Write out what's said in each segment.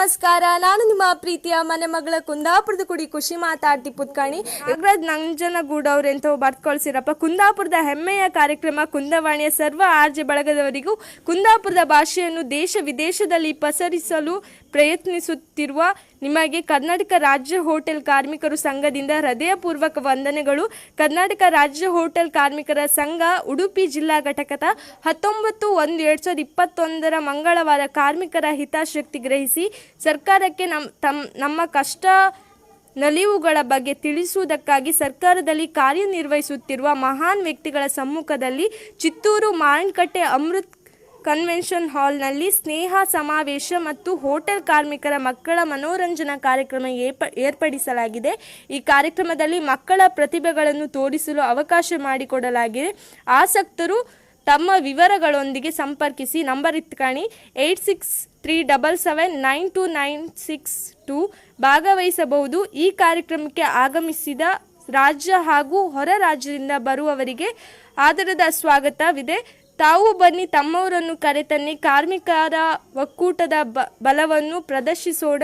ನಮಸ್ಕಾರ. ನಾನು ನಿಮ್ಮ ಪ್ರೀತಿಯ ಮನೆ ಮಗಳ ಕುಂದಾಪುರದ ಕುಡಿ ಖುಷಿ ಮಾತಾಡ್ತಿ ಪುತ್ಕಾಣಿ ನಾಗರಾಜ್ ನಂಜನಗೂಡ್ ಅವ್ರೆಂತ ಬರ್ತ್ಕೊಳ್ಸಿರಪ್ಪ. ಕುಂದಾಪುರದ ಹೆಮ್ಮೆಯ ಕಾರ್ಯಕ್ರಮ ಕುಂದವಾಣಿಯ ಸರ್ವ ಆರ್ಜೆ ಬಳಗದವರಿಗೂ ಕುಂದಾಪುರದ ಭಾಷೆಯನ್ನು ದೇಶ ವಿದೇಶದಲ್ಲಿ ಪಸರಿಸಲು ಪ್ರಯತ್ನಿಸುತ್ತಿರುವ ನಿಮಗೆ ಕರ್ನಾಟಕ ರಾಜ್ಯ ಹೋಟೆಲ್ ಕಾರ್ಮಿಕರು ಸಂಘದಿಂದ ಹೃದಯಪೂರ್ವಕ ವಂದನೆಗಳು. ಕರ್ನಾಟಕ ರಾಜ್ಯ ಹೋಟೆಲ್ ಕಾರ್ಮಿಕರ ಸಂಘ ಉಡುಪಿ ಜಿಲ್ಲಾ ಘಟಕದ 19/1/2021 ಮಂಗಳವಾರ ಕಾರ್ಮಿಕರ ಹಿತಾಸಕ್ತಿ ಗ್ರಹಿಸಿ ಸರ್ಕಾರಕ್ಕೆ ನಮ್ಮ ಕಷ್ಟ ನಲಿವುಗಳ ಬಗ್ಗೆ ತಿಳಿಸುವುದಕ್ಕಾಗಿ ಸರ್ಕಾರದಲ್ಲಿ ಕಾರ್ಯನಿರ್ವಹಿಸುತ್ತಿರುವ ಮಹಾನ್ ವ್ಯಕ್ತಿಗಳ ಸಮ್ಮುಖದಲ್ಲಿ ಚಿತ್ತೂರು ಮಾವಿನಕಟ್ಟೆ ಅಮೃತ್ ಕನ್ವೆನ್ಷನ್ ಹಾಲ್ನಲ್ಲಿ ಸ್ನೇಹ ಸಮಾವೇಶ ಮತ್ತು ಹೋಟೆಲ್ ಕಾರ್ಮಿಕರ ಮಕ್ಕಳ ಮನೋರಂಜನಾ ಕಾರ್ಯಕ್ರಮ ಏರ್ಪಡಿಸಲಾಗಿದೆ. ಈ ಕಾರ್ಯಕ್ರಮದಲ್ಲಿ ಮಕ್ಕಳ ಪ್ರತಿಭೆಗಳನ್ನು ತೋರಿಸಲು ಅವಕಾಶ ಮಾಡಿಕೊಡಲಾಗಿದೆ. ಆಸಕ್ತರು ತಮ್ಮ ವಿವರಗಳೊಂದಿಗೆ ಸಂಪರ್ಕಿಸಿ. ನಂಬರ್ ಇತ್ಕಾಣಿ 8637792962 ಭಾಗವಹಿಸಬಹುದು. ಈ ಕಾರ್ಯಕ್ರಮಕ್ಕೆ ಆಗಮಿಸಿದ ರಾಜ್ಯ ಹಾಗೂ ಹೊರ ರಾಜ್ಯದಿಂದ ಬರುವವರಿಗೆ ಆದರದ ಸ್ವಾಗತವಿದೆ. ತಾವು ಬನ್ನಿ, ತಮ್ಮವರನ್ನು ಕರೆತನ್ನಿ. ಕಾರ್ಮಿಕರ ಒಕ್ಕೂಟದ ಬಲವನ್ನು ಪ್ರದರ್ಶಿಸೋಣ.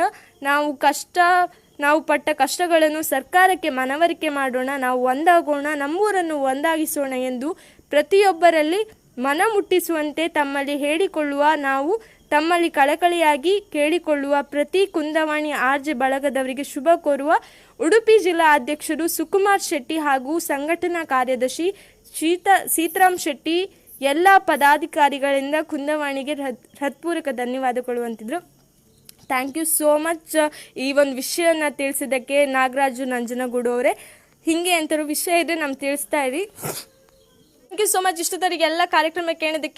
ನಾವು ಪಟ್ಟ ಕಷ್ಟಗಳನ್ನು ಸರ್ಕಾರಕ್ಕೆ ಮನವರಿಕೆ ಮಾಡೋಣ. ನಾವು ಒಂದಾಗೋಣ, ನಮ್ಮೂರನ್ನು ಒಂದಾಗಿಸೋಣ ಎಂದು ಪ್ರತಿಯೊಬ್ಬರಲ್ಲಿ ಮನ ಮುಟ್ಟಿಸುವಂತೆ ತಮ್ಮಲ್ಲಿ ಹೇಳಿಕೊಳ್ಳುವ ನಾವು ತಮ್ಮಲ್ಲಿ ಕಳಕಳಿಯಾಗಿ ಕೇಳಿಕೊಳ್ಳುವ ಪ್ರತಿ ಕುಂದವಾಣಿ ಆರ್ಜೆ ಬಳಗದವರಿಗೆ ಶುಭ ಕೋರುವ ಉಡುಪಿ ಜಿಲ್ಲಾ ಅಧ್ಯಕ್ಷರು ಸುಕುಮಾರ್ ಶೆಟ್ಟಿ ಹಾಗೂ ಸಂಘಟನಾ ಕಾರ್ಯದರ್ಶಿ ಸೀತಾರಾಮ್ ಶೆಟ್ಟಿ. ಎಲ್ಲ ಪದಾಧಿಕಾರಿಗಳಿಂದ ಕುಂದವಾಣಿಗೆ ಹೃತ್ಪೂರ್ವಕ ಧನ್ಯವಾದಗಳು ಅಂತಿದ್ರು. ಥ್ಯಾಂಕ್ ಯು ಸೋ ಮಚ್ ಈ ಒಂದು ವಿಷಯನ ತಿಳಿಸಿದ್ದಕ್ಕೆ ನಾಗರಾಜು ನಂಜನಗೂಡು ಅವರೇ. ಹೀಗೆ ಅಂತಾರು ವಿಷಯ ಇದೆ, ನಮ್ಗೆ ತಿಳಿಸ್ತಾ ಇರಿ. Thank you so much. ಇಷ್ಟೊತ್ತವರಿಗೆ ಎಲ್ಲ ಕಾರ್ಯಕ್ರಮ ಕೇಳೋದಕ್ಕೆ